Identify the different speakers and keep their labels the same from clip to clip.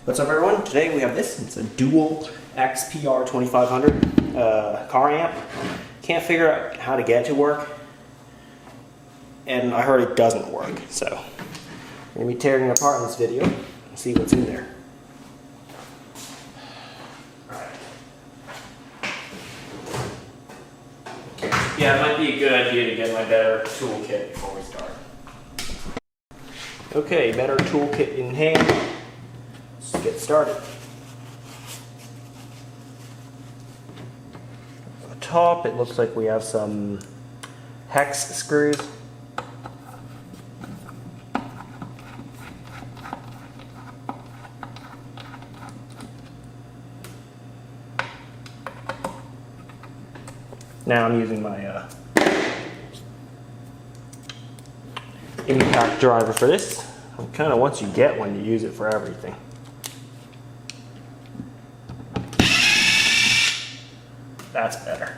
Speaker 1: What's up everyone? Today we have this. It's a dual XPR2500 car amp. Can't figure out how to get it to work. And I heard it doesn't work. So I'm going to be tearing it apart in this video and see what's in there. Yeah, it might be a good idea to get my better toolkit before we start. Okay, better toolkit in hand. Let's get started. On the top, it looks like we have some hex screws. Now I'm using my impact driver for this. Kind of once you get one, you use it for everything. That's better.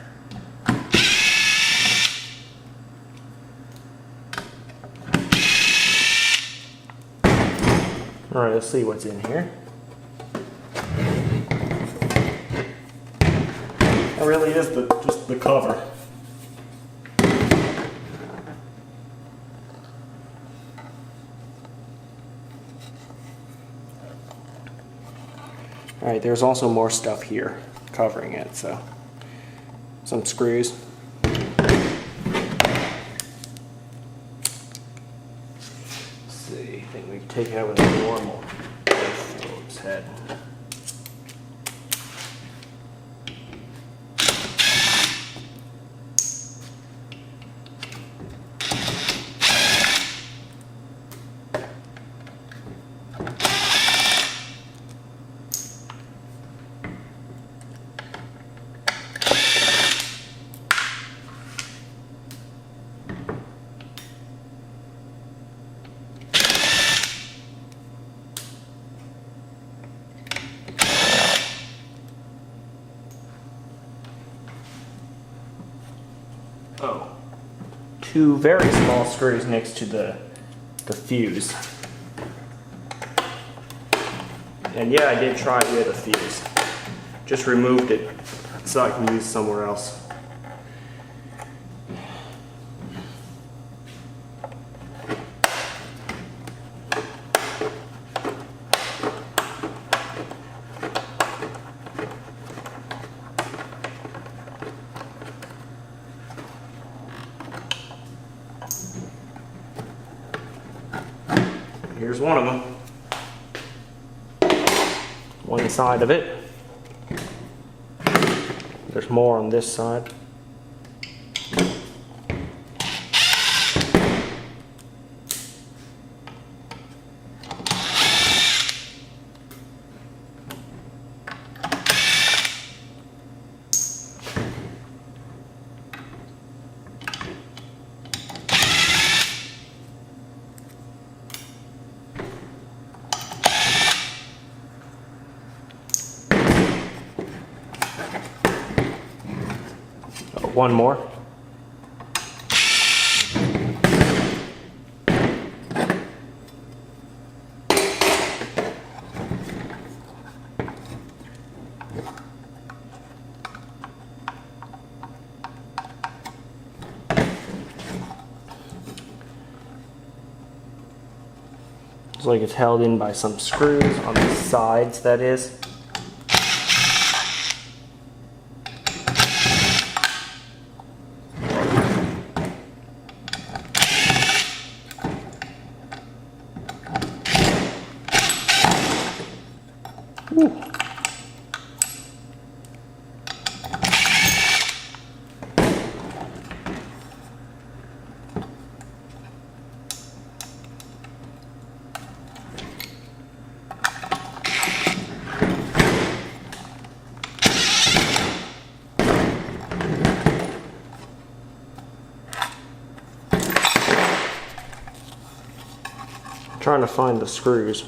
Speaker 1: All right, let's see what's in here. It really is just the cover. All right, there's also more stuff here covering it, so some screws. Let's see, I think we can take it out with a normal Phillips head. Oh, two very small screws next to the fuse. And yeah, I did try it with a fuse. Just removed it so I can use somewhere else. Here's one of them. One side of it. There's more on this side. One more. Looks like it's held in by some screws on the sides, that is. Woo. I'm trying to find the screws.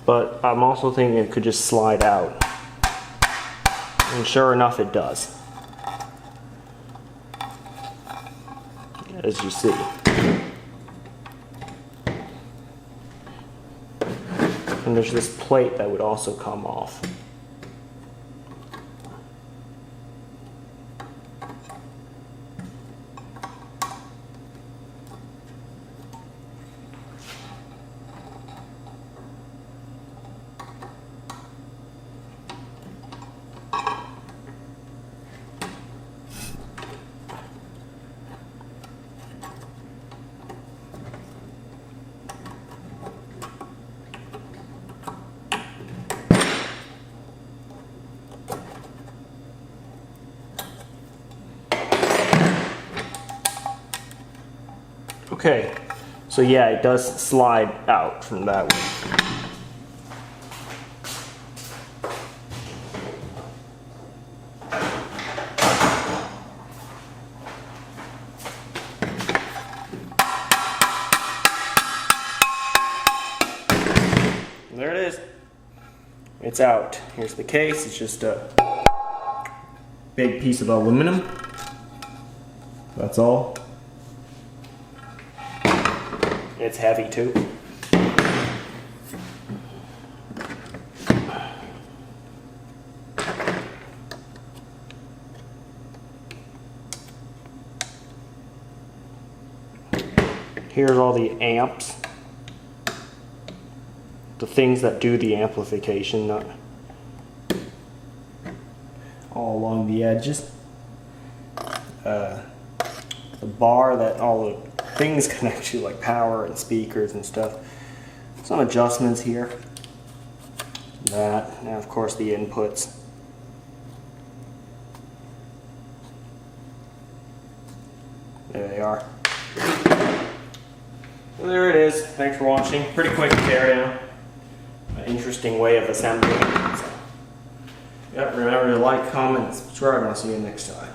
Speaker 1: But I'm also thinking it could just slide out. And sure enough, it does. As you see. And there's this plate that would also come off. Okay, so yeah, it does slide out from that way. There it is. It's out. Here's the case. It's just a big piece of aluminum. That's all. It's heavy too. Here's all the amps. The things that do the amplification, all along the edges. The bar that all the things connect to, like power and speakers and stuff. Some adjustments here. That, and of course the inputs. There they are. So there it is. Thanks for watching. Pretty quick teardown. An interesting way of assembling. So, yep, remember to like, comment, and subscribe, and I'll see you next time.